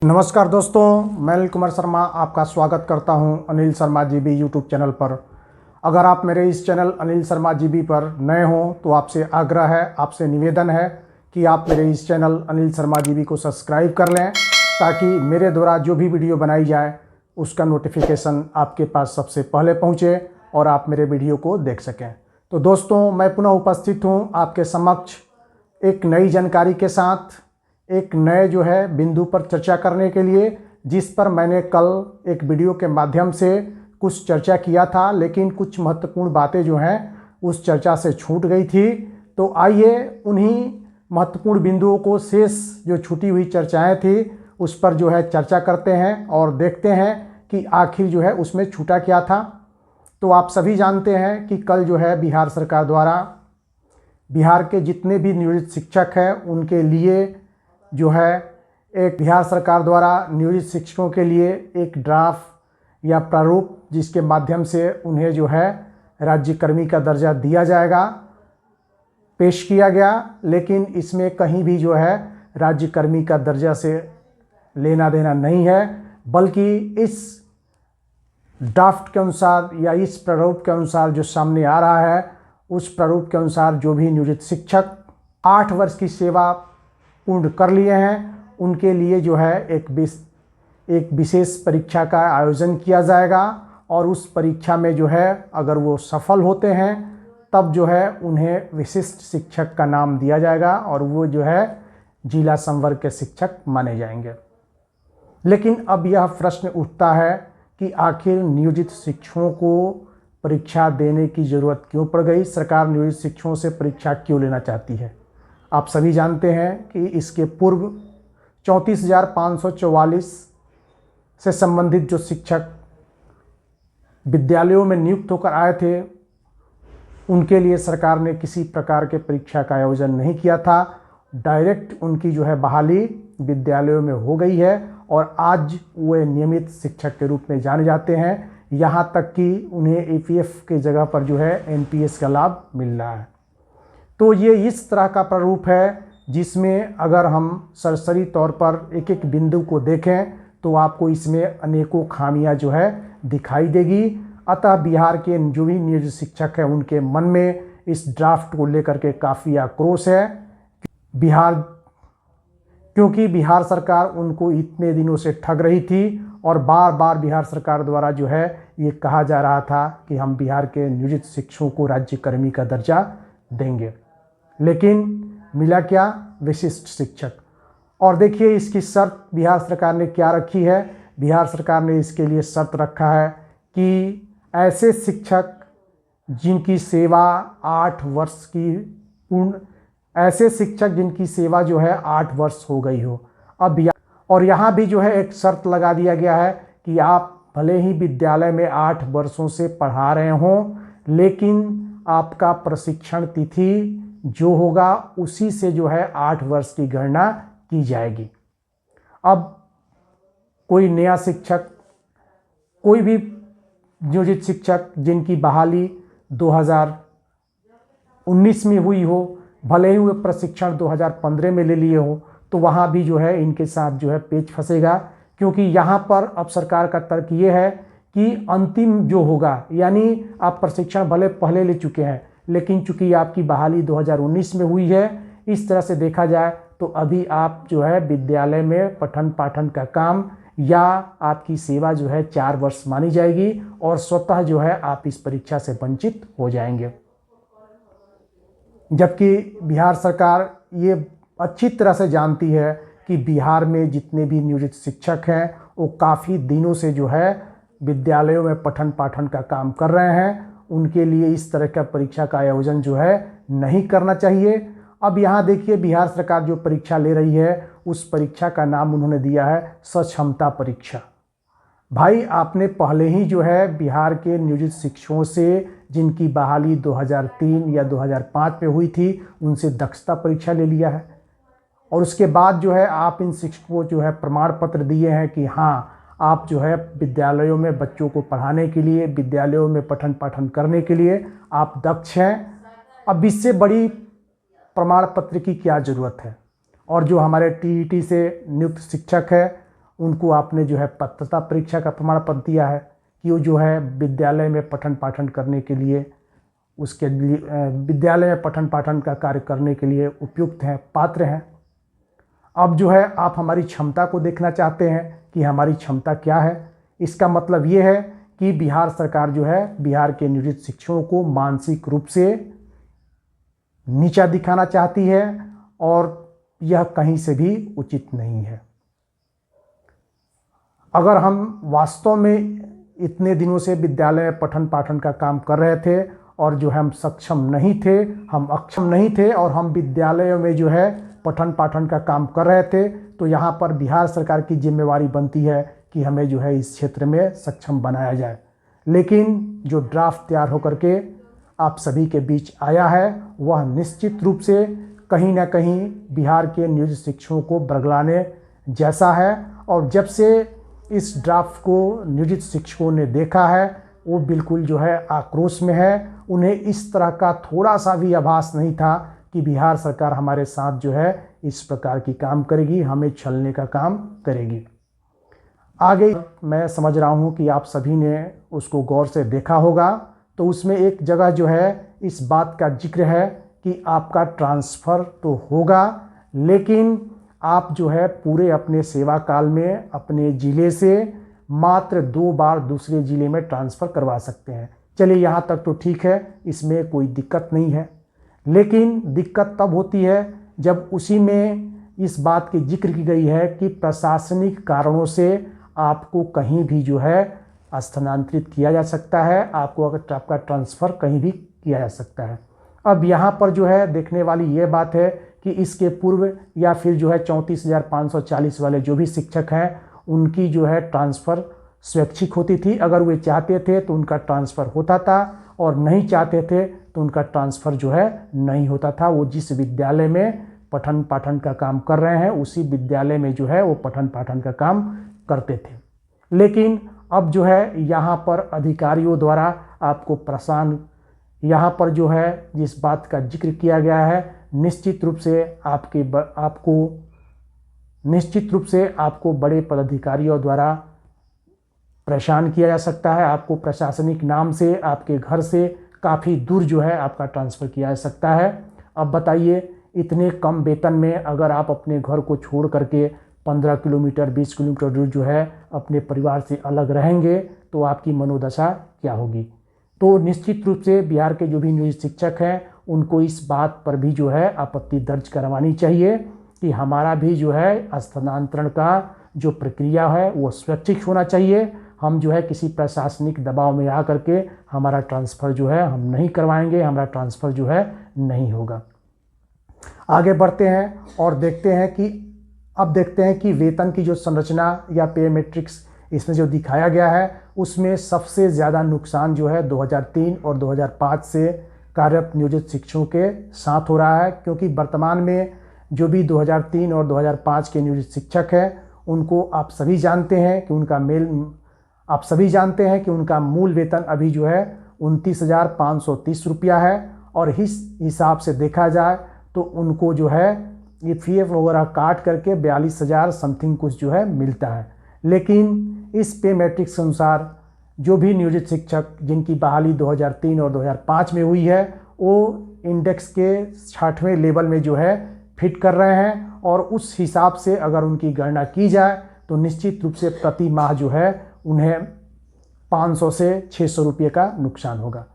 नमस्कार दोस्तों, मैं अनिल कुमार शर्मा आपका स्वागत करता हूं Anil Sharma GB YouTube channel पर। अगर आप मेरे इस चैनल अनिल शर्मा जीबी पर नए हों तो आपसे आग्रह है, आपसे निवेदन है कि आप मेरे इस चैनल अनिल शर्मा जीबी को सब्सक्राइब कर लें ताकि मेरे द्वारा जो भी वीडियो बनाई जाए उसका नोटिफिकेशन आपके पास सबसे पहले पहुँचे और आप मेरे वीडियो को देख सकें। तो दोस्तों, मैं पुनः उपस्थित हूँ आपके समक्ष एक नई जानकारी के साथ, एक नए बिंदु पर चर्चा करने के लिए, जिस पर मैंने कल एक वीडियो के माध्यम से कुछ चर्चा किया था, लेकिन कुछ महत्वपूर्ण बातें उस चर्चा से छूट गई थी। तो आइए उन्हीं महत्वपूर्ण बिंदुओं को, शेष जो छूटी हुई चर्चाएं थी उस पर चर्चा करते हैं और देखते हैं कि आखिर उसमें छूटा क्या था। तो आप सभी जानते हैं कि कल बिहार सरकार द्वारा बिहार के जितने भी नियोजित शिक्षक हैं उनके लिए एक बिहार सरकार द्वारा नियोजित शिक्षकों के लिए एक ड्राफ्ट या प्रारूप, जिसके माध्यम से उन्हें राज्यकर्मी का दर्जा दिया जाएगा, पेश किया गया। लेकिन इसमें कहीं भी राज्यकर्मी का दर्जा से लेना देना नहीं है, बल्कि इस ड्राफ्ट के अनुसार या इस प्रारूप के अनुसार जो सामने आ रहा है, उस प्रारूप के अनुसार जो भी नियोजित शिक्षक 8 वर्ष की सेवा पूर्ण कर लिए हैं उनके लिए एक विशेष परीक्षा का आयोजन किया जाएगा और उस परीक्षा में अगर वो सफल होते हैं तब उन्हें विशिष्ट शिक्षक का नाम दिया जाएगा और वो जिला संवर्ग के शिक्षक माने जाएंगे। लेकिन अब यह प्रश्न उठता है कि आखिर नियोजित शिक्षकों को परीक्षा देने की ज़रूरत क्यों पड़ गई? सरकार नियोजित शिक्षकों से परीक्षा क्यों लेना चाहती है? आप सभी जानते हैं कि इसके पूर्व 34,544 से संबंधित जो शिक्षक विद्यालयों में नियुक्त होकर आए थे उनके लिए सरकार ने किसी प्रकार के परीक्षा का आयोजन नहीं किया था। डायरेक्ट उनकी बहाली विद्यालयों में हो गई है और आज वे नियमित शिक्षक के रूप में जाने जाते हैं। यहाँ तक कि उन्हें एपीएफ के जगह पर एनपीएस का लाभ मिल रहा है। तो ये इस तरह का प्रारूप है जिसमें अगर हम सरसरी तौर पर एक एक बिंदु को देखें तो आपको इसमें अनेकों खामियां दिखाई देगी। अतः बिहार के जो भी नियोजित शिक्षक हैं उनके मन में इस ड्राफ्ट को लेकर के काफ़ी आक्रोश है। क्योंकि बिहार सरकार उनको इतने दिनों से ठग रही थी और बार बार बिहार सरकार द्वारा ये कहा जा रहा था कि हम बिहार के नियोजित शिक्षकों को राज्यकर्मी का दर्जा देंगे, लेकिन मिला क्या? विशिष्ट शिक्षक। और देखिए इसकी शर्त बिहार सरकार ने क्या रखी है। बिहार सरकार ने इसके लिए शर्त रखा है कि ऐसे शिक्षक जिनकी सेवा 8 वर्ष की पूर्ण, ऐसे शिक्षक जिनकी सेवा 8 वर्ष हो गई हो। अब और यहाँ भी एक शर्त लगा दिया गया है कि आप भले ही विद्यालय में 8 वर्षों से पढ़ा रहे हों, लेकिन आपका प्रशिक्षण तिथि जो होगा उसी से 8 वर्ष की गणना की जाएगी। अब कोई नया शिक्षक, कोई भी नियोजित शिक्षक जिनकी बहाली 2019 में हुई हो, भले ही वे प्रशिक्षण 2015 में ले लिए हो, तो वहाँ भी इनके साथ पेच फंसेगा। क्योंकि यहाँ पर अब सरकार का तर्क ये है कि अंतिम जो होगा, यानी आप प्रशिक्षण भले पहले ले चुके हैं लेकिन चूंकि आपकी बहाली 2019 में हुई है, इस तरह से देखा जाए तो अभी आप विद्यालय में पठन पाठन का काम या आपकी सेवा 4 वर्ष मानी जाएगी और स्वतः आप इस परीक्षा से वंचित हो जाएंगे। जबकि बिहार सरकार ये अच्छी तरह से जानती है कि बिहार में जितने भी नियोजित शिक्षक हैं वो काफ़ी दिनों से विद्यालयों में पठन पाठन का काम कर रहे हैं। उनके लिए इस तरह का परीक्षा का आयोजन नहीं करना चाहिए। अब यहाँ देखिए बिहार सरकार जो परीक्षा ले रही है उस परीक्षा का नाम उन्होंने दिया है सक्षमता परीक्षा। भाई, आपने पहले ही बिहार के नियोजित शिक्षकों से जिनकी बहाली 2003 या 2005 में हुई थी उनसे दक्षता परीक्षा ले लिया है और उसके बाद आप इन शिक्षकों को प्रमाण पत्र दिए हैं कि हाँ आप विद्यालयों में बच्चों को पढ़ाने के लिए, विद्यालयों में पठन पाठन करने के लिए आप दक्ष हैं। अब इससे बड़ी प्रमाण पत्र की क्या ज़रूरत है? और जो हमारे टीईटी से नियुक्त शिक्षक है उनको आपने जो है पात्रता परीक्षा का प्रमाण पत्र दिया है कि वो जो है विद्यालय में पठन पाठन करने के लिए, उसके लिए विद्यालय में पठन पाठन का कार्य करने के लिए उपयुक्त हैं, पात्र हैं। अब जो है आप हमारी क्षमता को देखना चाहते हैं कि हमारी क्षमता क्या है। इसका मतलब ये है कि बिहार सरकार जो है बिहार के नियोजित शिक्षकों को मानसिक रूप से नीचा दिखाना चाहती है और यह कहीं से भी उचित नहीं है। अगर हम वास्तव में इतने दिनों से विद्यालय में पठन पाठन का काम कर रहे थे और जो है हम सक्षम नहीं थे, हम अक्षम नहीं थे और हम विद्यालयों में जो है पठन पाठन का काम कर रहे थे, तो यहाँ पर बिहार सरकार की जिम्मेवारी बनती है कि हमें जो है इस क्षेत्र में सक्षम बनाया जाए। लेकिन जो ड्राफ्ट तैयार होकर के आप सभी के बीच आया है वह निश्चित रूप से कहीं ना कहीं बिहार के नियोजित शिक्षकों को बरगलाने जैसा है। और जब से इस ड्राफ्ट को नियोजित शिक्षकों ने देखा है वो बिल्कुल जो है आक्रोश में है। उन्हें इस तरह का थोड़ा सा भी आभास नहीं था कि बिहार सरकार हमारे साथ जो है इस प्रकार की काम करेगी, हमें छलने का काम करेगी। आगे मैं समझ रहा हूँ कि आप सभी ने उसको गौर से देखा होगा, तो उसमें एक जगह जो है इस बात का जिक्र है कि आपका ट्रांसफ़र तो होगा, लेकिन आप जो है पूरे अपने सेवा काल में अपने ज़िले से मात्र 2 बार दूसरे ज़िले में ट्रांसफ़र करवा सकते हैं। चलिए यहाँ तक तो ठीक है, इसमें कोई दिक्कत नहीं है। लेकिन दिक्कत तब होती है जब उसी में इस बात की जिक्र की गई है कि प्रशासनिक कारणों से आपको कहीं भी जो है स्थानांतरित किया जा सकता है, आपको अगर आपका ट्रांसफ़र कहीं भी किया जा सकता है। अब यहाँ पर जो है देखने वाली ये बात है कि इसके पूर्व या फिर जो है 34,540 वाले जो भी शिक्षक हैं उनकी जो है ट्रांसफ़र स्वैच्छिक होती थी। अगर वे चाहते थे तो उनका ट्रांसफ़र होता था और नहीं चाहते थे तो उनका ट्रांसफ़र जो है नहीं होता था। वो जिस विद्यालय में पठन पाठन का काम कर रहे हैं उसी विद्यालय में जो है वो पठन पाठन का काम करते थे। लेकिन अब जो है यहाँ पर अधिकारियों द्वारा आपको परेशान, यहाँ पर जो है जिस बात का जिक्र किया गया है निश्चित रूप से आपको बड़े पदाधिकारियों द्वारा परेशान किया जा सकता है। आपको प्रशासनिक नाम से आपके घर से काफ़ी दूर जो है आपका ट्रांसफ़र किया जा सकता है। अब बताइए इतने कम वेतन में अगर आप अपने घर को छोड़ करके 15 किलोमीटर 20 किलोमीटर दूर जो है अपने परिवार से अलग रहेंगे तो आपकी मनोदशा क्या होगी। तो निश्चित रूप से बिहार के जो भी नियोजित शिक्षक हैं उनको इस बात पर भी जो है आपत्ति दर्ज करवानी चाहिए कि हमारा भी जो है स्थानांतरण का जो प्रक्रिया है वो स्वैच्छिक होना चाहिए। हम जो है किसी प्रशासनिक दबाव में आ करके हमारा ट्रांसफ़र जो है हम नहीं करवाएंगे, हमारा ट्रांसफ़र जो है नहीं होगा। आगे बढ़ते हैं और देखते हैं कि वेतन की जो संरचना या पे मैट्रिक्स इसमें जो दिखाया गया है उसमें सबसे ज़्यादा नुकसान जो है 2003 और 2005 से कार्यरत नियोजित शिक्षकों के साथ हो रहा है, क्योंकि वर्तमान में जो भी 2003 और 2005 के नियोजित शिक्षक हैं उनको आप सभी जानते हैं कि उनका मूल वेतन अभी जो है 29,530 रुपया है और इस हिसाब से देखा जाए तो उनको जो है ये PF वगैरह काट करके 42,000 समथिंग कुछ जो है मिलता है। लेकिन इस पे मैट्रिक्स के अनुसार जो भी नियोजित शिक्षक जिनकी बहाली 2003 और 2005 में हुई है वो इंडेक्स के 60वें लेवल में जो है फिट कर रहे हैं और उस हिसाब से अगर उनकी गणना की जाए तो निश्चित रूप से प्रति माह जो है उन्हें 500 से 600 रुपये का नुकसान होगा।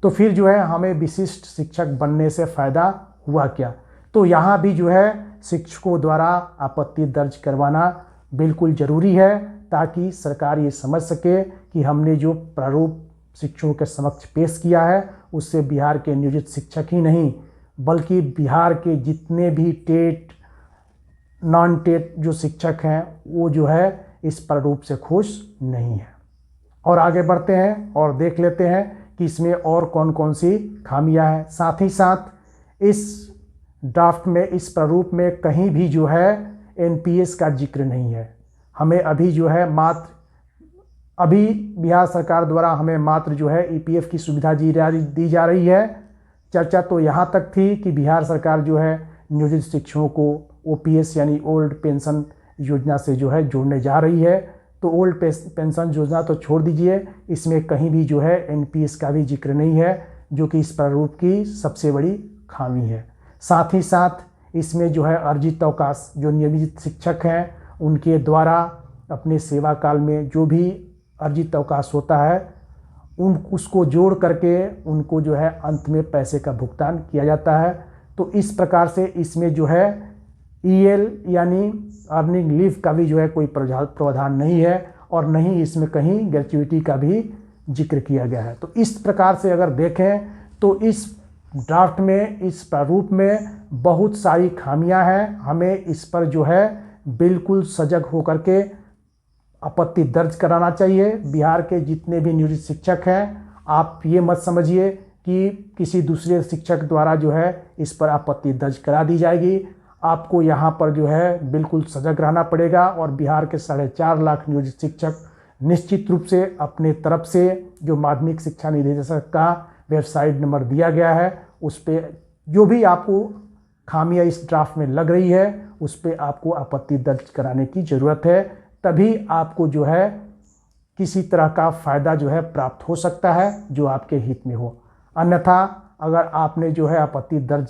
तो फिर जो है हमें विशिष्ट शिक्षक बनने से फ़ायदा हुआ क्या। तो यहाँ भी जो है शिक्षकों द्वारा आपत्ति दर्ज करवाना बिल्कुल ज़रूरी है ताकि सरकार ये समझ सके कि हमने जो प्रारूप शिक्षकों के समक्ष पेश किया है उससे बिहार के नियोजित शिक्षक ही नहीं बल्कि बिहार के जितने भी टेट नॉन टेट जो शिक्षक हैं वो जो है इस प्रारूप से खुश नहीं है। और आगे बढ़ते हैं और देख लेते हैं कि इसमें और कौन कौन सी खामियां हैं। साथ ही साथ इस ड्राफ्ट में इस प्रारूप में कहीं भी जो है NPS का जिक्र नहीं है। हमें अभी जो है अभी बिहार सरकार द्वारा हमें मात्र जो है EPF की सुविधा दी जा रही है। चर्चा तो यहाँ तक थी कि बिहार सरकार जो है नियोजित शिक्षकों को OPS यानी ओल्ड पेंशन योजना से जो है जोड़ने जा रही है। तो ओल्ड पेंशन योजना तो छोड़ दीजिए, इसमें कहीं भी जो है एनपीएस का भी जिक्र नहीं है, जो कि इस प्रारूप की सबसे बड़ी खामी है। साथ ही साथ इसमें जो है अर्जित अवकाश, जो नियमित शिक्षक हैं उनके द्वारा अपने सेवा काल में जो भी अर्जित अवकाश होता है उसको जोड़ करके उनको जो है अंत में पैसे का भुगतान किया जाता है। तो इस प्रकार से इसमें जो है ईएल यानी अर्निंग लीव का भी जो है कोई प्रावधान नहीं है और नहीं इसमें कहीं ग्रेच्युइटी का भी जिक्र किया गया है। तो इस प्रकार से अगर देखें तो इस ड्राफ्ट में, इस प्रारूप में बहुत सारी खामियां हैं। हमें इस पर जो है बिल्कुल सजग होकर के आपत्ति दर्ज कराना चाहिए। बिहार के जितने भी नियोजित शिक्षक हैं, आप ये मत समझिए कि किसी दूसरे शिक्षक द्वारा जो है इस पर आपत्ति दर्ज करा दी जाएगी। आपको यहाँ पर जो है बिल्कुल सजग रहना पड़ेगा और बिहार के 4.5 लाख नियोजित शिक्षक निश्चित रूप से अपने तरफ से जो माध्यमिक शिक्षा निदेशक का वेबसाइट नंबर दिया गया है उस पर जो भी आपको खामियां इस ड्राफ्ट में लग रही है उस पर आपको आपत्ति दर्ज कराने की ज़रूरत है। तभी आपको जो है किसी तरह का फ़ायदा जो है प्राप्त हो सकता है जो आपके हित में हो। अन्यथा अगर आपने जो है आपत्ति दर्ज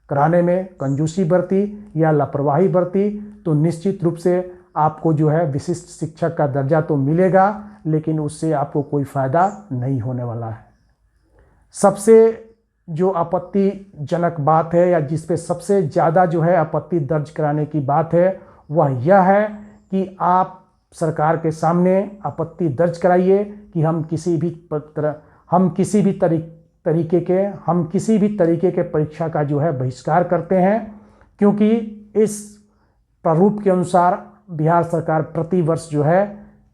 कराने में कंजूसी बरती या लापरवाही बरती तो निश्चित रूप से आपको जो है विशिष्ट शिक्षक का दर्जा तो मिलेगा, लेकिन उससे आपको कोई फ़ायदा नहीं होने वाला है। सबसे जो आपत्तिजनक बात है या जिस पे सबसे ज़्यादा जो है आपत्ति दर्ज कराने की बात है वह यह है कि आप सरकार के सामने आपत्ति दर्ज कराइए कि हम किसी भी तरीके के परीक्षा का जो है बहिष्कार करते हैं, क्योंकि इस प्रारूप के अनुसार बिहार सरकार प्रति वर्ष जो है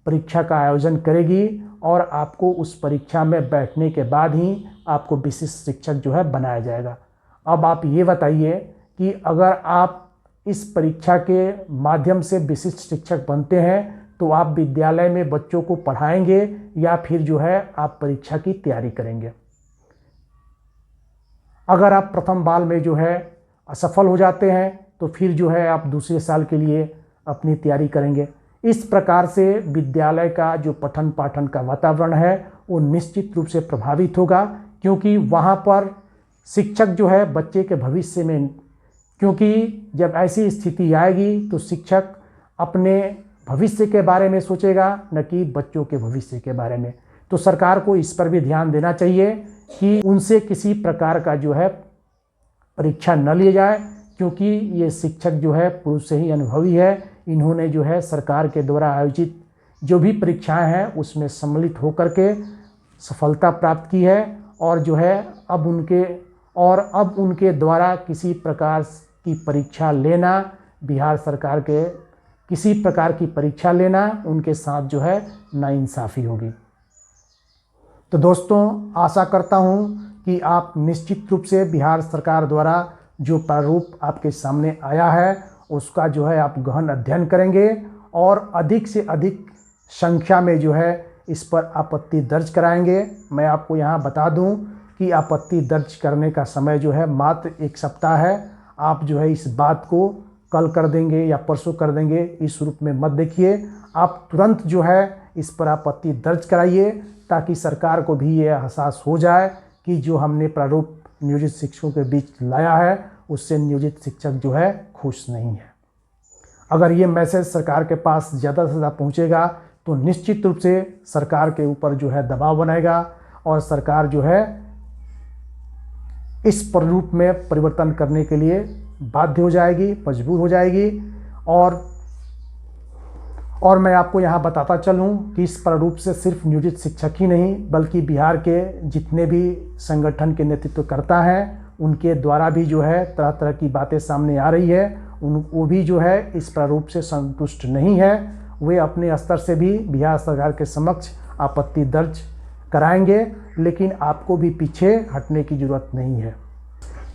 परीक्षा का आयोजन करेगी और आपको उस परीक्षा में बैठने के बाद ही आपको विशिष्ट शिक्षक जो है बनाया जाएगा। अब आप ये बताइए कि अगर आप इस परीक्षा के माध्यम से विशिष्ट शिक्षक बनते हैं तो आप विद्यालय में बच्चों को पढ़ाएंगे या फिर जो है आप परीक्षा की तैयारी करेंगे। अगर आप प्रथम बार में जो है असफल हो जाते हैं तो फिर जो है आप दूसरे साल के लिए अपनी तैयारी करेंगे। इस प्रकार से विद्यालय का जो पठन पाठन का वातावरण है वो निश्चित रूप से प्रभावित होगा, क्योंकि वहाँ पर शिक्षक जो है बच्चे के भविष्य में, क्योंकि जब ऐसी स्थिति आएगी तो शिक्षक अपने भविष्य के बारे में सोचेगा न कि बच्चों के भविष्य के बारे में। तो सरकार को इस पर भी ध्यान देना चाहिए कि उनसे किसी प्रकार का जो है परीक्षा न लिए जाए, क्योंकि ये शिक्षक जो है पूर्व से ही अनुभवी है। इन्होंने जो है सरकार के द्वारा आयोजित जो भी परीक्षाएं हैं उसमें सम्मिलित होकर के सफलता प्राप्त की है और जो है अब उनके द्वारा किसी प्रकार की परीक्षा लेना, बिहार सरकार के किसी प्रकार की परीक्षा लेना उनके साथ जो है नाइंसाफ़ी होगी। तो दोस्तों, आशा करता हूं कि आप निश्चित रूप से बिहार सरकार द्वारा जो प्रारूप आपके सामने आया है उसका जो है आप गहन अध्ययन करेंगे और अधिक से अधिक संख्या में जो है इस पर आपत्ति दर्ज कराएंगे। मैं आपको यहाँ बता दूं कि आपत्ति दर्ज करने का समय जो है मात्र 1 सप्ताह है। आप जो है इस बात को कल कर देंगे या परसों कर देंगे इस रूप में मत देखिए। आप तुरंत जो है इस पर आपत्ति दर्ज कराइए ताकि सरकार को भी ये एहसास हो जाए कि जो हमने प्रारूप नियोजित शिक्षकों के बीच लाया है उससे नियोजित शिक्षक जो है खुश नहीं है। अगर ये मैसेज सरकार के पास ज़्यादा से ज़्यादा पहुँचेगा तो निश्चित रूप से सरकार के ऊपर जो है दबाव बनाएगा और सरकार जो है इस प्रारूप में परिवर्तन करने के लिए बाध्य हो जाएगी, मजबूर हो जाएगी। और मैं आपको यहाँ बताता चलूँ कि इस प्रारूप से सिर्फ नियोजित शिक्षक ही नहीं बल्कि बिहार के जितने भी संगठन के नेतृत्व करता हैं उनके द्वारा भी जो है तरह तरह की बातें सामने आ रही है। वो भी जो है इस प्रारूप से संतुष्ट नहीं है। वे अपने स्तर से भी बिहार सरकार के समक्ष आपत्ति दर्ज कराएंगे, लेकिन आपको भी पीछे हटने की ज़रूरत नहीं है।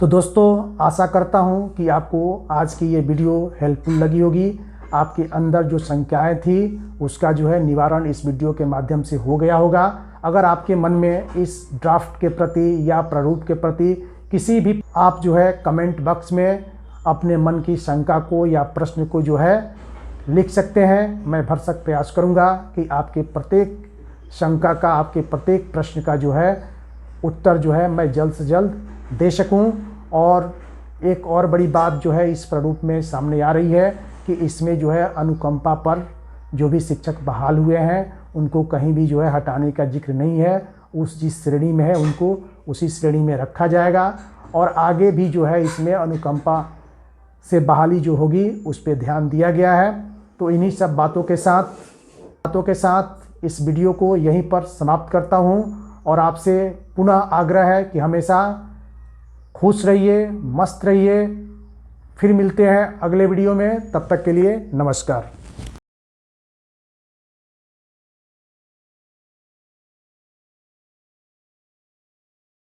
तो दोस्तों, आशा करता हूं कि आपको आज की ये वीडियो हेल्पफुल लगी होगी। आपके अंदर जो शंकाएं थी उसका जो है निवारण इस वीडियो के माध्यम से हो गया होगा। अगर आपके मन में इस ड्राफ्ट के प्रति या प्रारूप के प्रति किसी भी, आप जो है कमेंट बॉक्स में अपने मन की शंका को या प्रश्न को जो है लिख सकते हैं। मैं भरसक प्रयास करूंगा कि आपके प्रत्येक शंका का, आपके प्रत्येक प्रश्न का जो है उत्तर जो है मैं जल्द से जल्द दे सकूं। और एक और बड़ी बात जो है इस प्रारूप में सामने आ रही है कि इसमें जो है अनुकंपा पर जो भी शिक्षक बहाल हुए हैं उनको कहीं भी जो है हटाने का जिक्र नहीं है। उस जिस श्रेणी में है उनको उसी श्रेणी में रखा जाएगा और आगे भी जो है इसमें अनुकंपा से बहाली जो होगी उस पर ध्यान दिया गया है। तो इन्हीं सब बातों के साथ इस वीडियो को यहीं पर समाप्त करता हूं और आपसे पुनः आग्रह है कि हमेशा खुश रहिए, मस्त रहिए। फिर मिलते हैं अगले वीडियो में, तब तक के लिए नमस्कार।